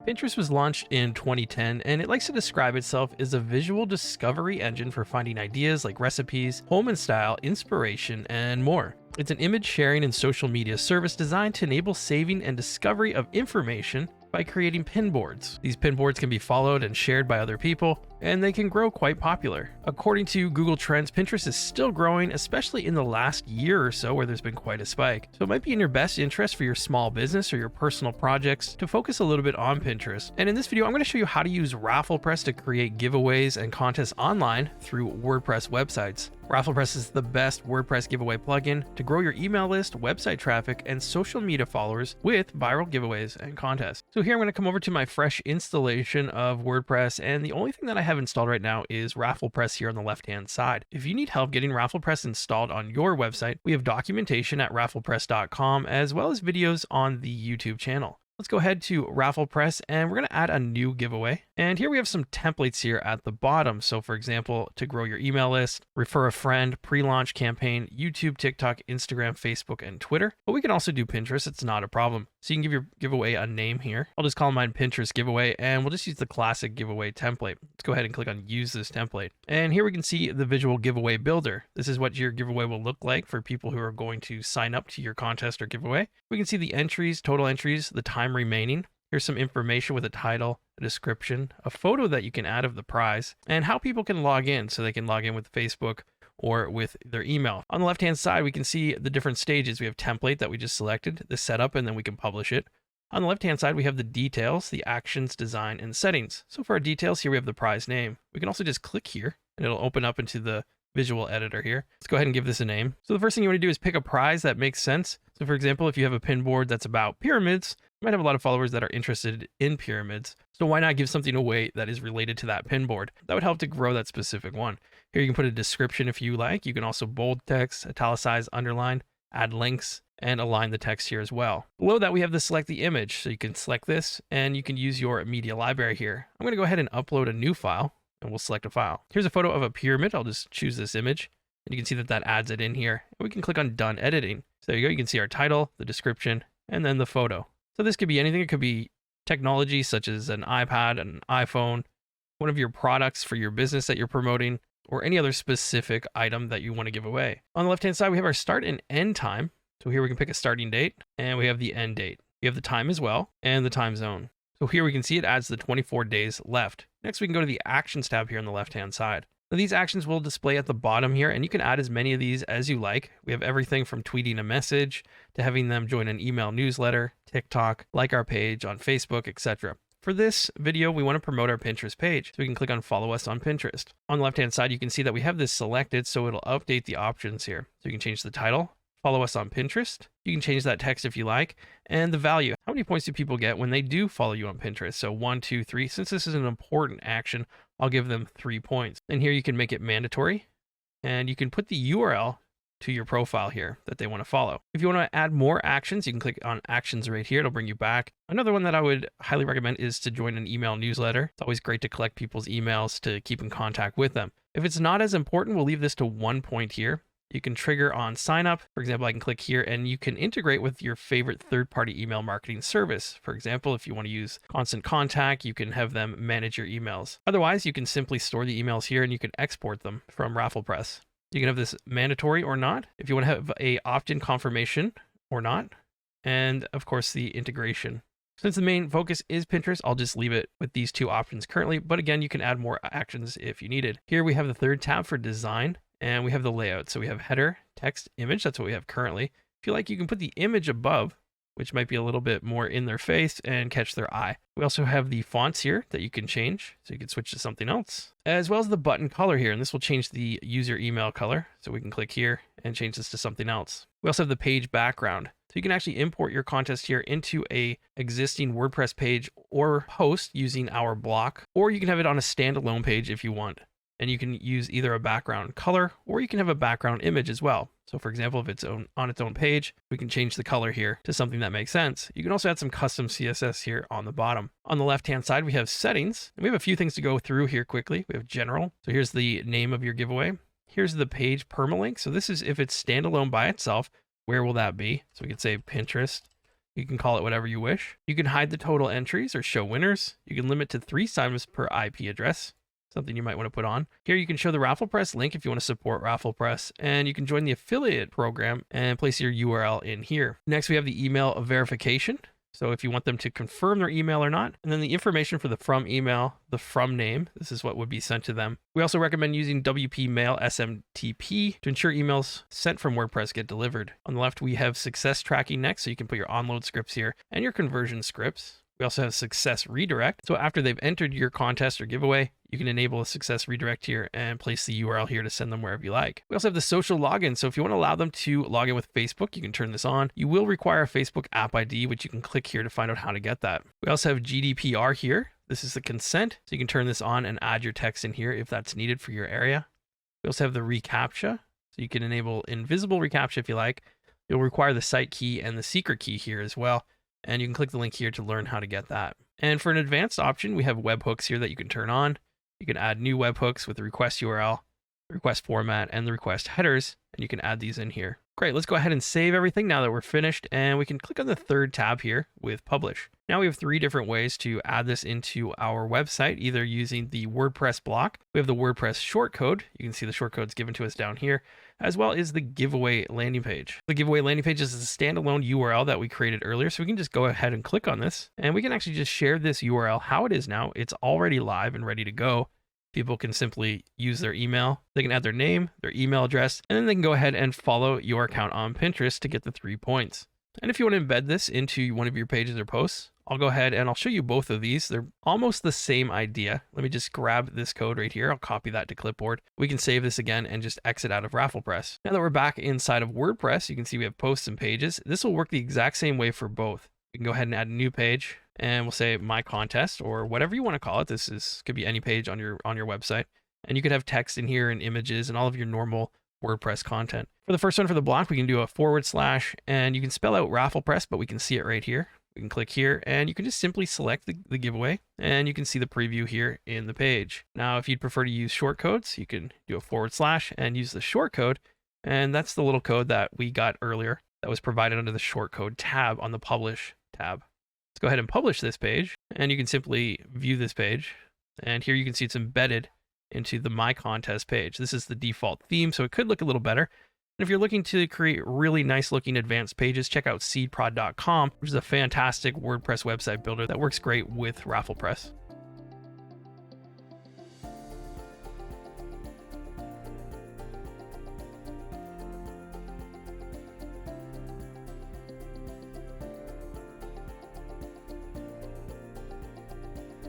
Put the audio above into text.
Pinterest was launched in 2010, and it likes to describe itself as a visual discovery engine for finding ideas like recipes, home and style, inspiration, and more. It's an image sharing and social media service designed to enable saving and discovery of information by creating pin boards. These pin boards can be followed and shared by other people, and they can grow quite popular. According to Google Trends, Pinterest is still growing, especially in the last year or so where there's been quite a spike. So it might be in your best interest for your small business or your personal projects to focus a little bit on Pinterest. And in this video, I'm going to show you how to use RafflePress to create giveaways and contests online through WordPress websites. RafflePress is the best WordPress giveaway plugin to grow your email list, website traffic, and social media followers with viral giveaways and contests. So here I'm going to come over to my fresh installation of WordPress, and the only thing that I have installed right now is RafflePress here on the left-hand side. If you need help getting RafflePress installed on your website, we have documentation at rafflepress.com as well as videos on the YouTube channel. Let's go ahead to RafflePress and we're going to add a new giveaway. And here we have some templates here at the bottom. So for example, to grow your email list, refer a friend, pre-launch campaign, YouTube, TikTok, Instagram, Facebook, and Twitter. But we can also do Pinterest. It's not a problem. So you can give your giveaway a name here. I'll just call mine Pinterest giveaway and we'll just use the classic giveaway template. Let's go ahead and click on use this template. And here we can see the visual giveaway builder. This is what your giveaway will look like for people who are going to sign up to your contest or giveaway. We can see the entries, total entries, the time remaining. Here's some information with a title, a description, a photo that you can add of the prize, and how people can log in. So they can log in with Facebook or with their email. On the left-hand side, we can see the different stages. We have template that we just selected, the setup, and then we can publish it. On the left-hand side, we have the details, the actions, design, and settings. So for our details, here we have the prize name. We can also just click here, and it'll open up into the visual editor here. Let's go ahead and give this a name. So the first thing you want to do is pick a prize that makes sense. So for example, if you have a pin board that's about pyramids, you might have a lot of followers that are interested in pyramids. So why not give something away that is related to that pin board? That would help to grow that specific one. Here you can put a description if you like. You can also bold text, italicize, underline, add links, and align the text here as well. Below that, we have the select the image. So you can select this and you can use your media library here. I'm going to go ahead and upload a new file and we'll select a file. Here's a photo of a pyramid. I'll just choose this image and you can see that that adds it in here. And we can click on done editing. So there you go. You can see our title, the description, and then the photo. So this could be anything. It could be technology such as an iPad, an iPhone, one of your products for your business that you're promoting, or any other specific item that you want to give away. On the left-hand side, we have our start and end time. So here we can pick a starting date and we have the end date. We have the time as well and the time zone. So here we can see it adds the 24 days left. Next, we can go to the actions tab here on the left-hand side. Now, these actions will display at the bottom here, and you can add as many of these as you like. We have everything from tweeting a message to having them join an email newsletter, TikTok, like our page on Facebook, etc. For this video, we want to promote our Pinterest page. So we can click on follow us on Pinterest. On the left-hand side, you can see that we have this selected, so it'll update the options here. So you can change the title, follow us on Pinterest. You can change that text if you like, and the value. How many points do people get when they do follow you on Pinterest? So 1, 2, 3. Since this is an important action, I'll give them 3 points. And here you can make it mandatory, and you can put the URL to your profile here that they want to follow. If you want to add more actions, you can click on actions right here. It'll bring you back. Another one that I would highly recommend is to join an email newsletter. It's always great to collect people's emails to keep in contact with them. If it's not as important, we'll leave this to 1 point here. You can trigger on sign up. For example, I can click here and you can integrate with your favorite third-party email marketing service. For example, if you want to use Constant Contact, you can have them manage your emails. Otherwise, you can simply store the emails here and you can export them from RafflePress. You can have this mandatory or not, if you want to have a opt-in confirmation or not, and of course the integration. Since the main focus is Pinterest, I'll just leave it with these two options currently, but again, you can add more actions if you needed. Here we have the third tab for design. And we have the layout. So we have header, text, image. That's what we have currently. If you like, you can put the image above, which might be a little bit more in their face and catch their eye. We also have the fonts here that you can change. So you can switch to something else, as well as the button color here. And this will change the user email color. So we can click here and change this to something else. We also have the page background. So you can actually import your contest here into a existing WordPress page or post using our block, or you can have it on a standalone page if you want. And you can use either a background color or you can have a background image as well. So for example, if it's on its own page, we can change the color here to something that makes sense. You can also add some custom CSS here on the bottom. On the left-hand side, we have settings. And we have a few things to go through here quickly. We have general. So here's the name of your giveaway. Here's the page permalink. So this is if it's standalone by itself, where will that be? So we could say Pinterest You can call it whatever you wish. You can hide the total entries or show winners. You can limit to 3 signers per IP address, something you might want to put on. Here you can show the RafflePress link if you want to support RafflePress, and you can join the affiliate program and place your URL in here. Next, we have the email verification. So if you want them to confirm their email or not, and then the information for the from email, the from name, this is what would be sent to them. We also recommend using WP Mail SMTP to ensure emails sent from WordPress get delivered. On the left, we have success tracking next, so you can put your onload scripts here and your conversion scripts. We also have success redirect. So after they've entered your contest or giveaway, you can enable a success redirect here and place the URL here to send them wherever you like. We also have the social login. So if you want to allow them to log in with Facebook, you can turn this on. You will require a Facebook app ID, which you can click here to find out how to get that. We also have GDPR here. This is the consent. So you can turn this on and add your text in here if that's needed for your area. We also have the reCAPTCHA. So you can enable invisible reCAPTCHA if you like. You'll require the site key and the secret key here as well. And you can click the link here to learn how to get that. And for an advanced option, we have webhooks here that you can turn on. You can add new webhooks with the request URL, the request format, and the request headers, and you can add these in here. Great, let's go ahead and save everything now that we're finished, and we can click on the third tab here with Publish. Now we have 3 different ways to add this into our website, either using the WordPress block. We have the WordPress shortcode. You can see the shortcodes given to us down here, as well as the giveaway landing page. The giveaway landing page is a standalone URL that we created earlier, so we can just go ahead and click on this, and we can actually just share this URL how it is now. It's already live and ready to go. People can simply use their email. They can add their name, their email address, and then they can go ahead and follow your account on Pinterest to get the 3 points. And if you want to embed this into one of your pages or posts, I'll go ahead and I'll show you both of these. They're almost the same idea. Let me just grab this code right here. I'll copy that to clipboard. We can save this again and just exit out of RafflePress. Now that we're back inside of WordPress, you can see we have posts and pages. This will work the exact same way for both. We can go ahead and add a new page, and we'll say my contest or whatever you want to call it. Could be any page on your website, and you could have text in here and images and all of your normal WordPress content. For the first one, for the block, we can do a /, and you can spell out RafflePress, but we can see it right here. We can click here, and you can just simply select the giveaway, and you can see the preview here in the page. Now, if you'd prefer to use shortcodes, you can do a / and use the shortcode, and that's the little code that we got earlier that was provided under the shortcode tab on the Publish tab. Let's go ahead and publish this page, and you can simply view this page, and here you can see it's embedded into the My Contest page. This is the default theme, so it could look a little better. And if you're looking to create really nice looking advanced pages, check out seedprod.com, which is a fantastic WordPress website builder that works great with RafflePress.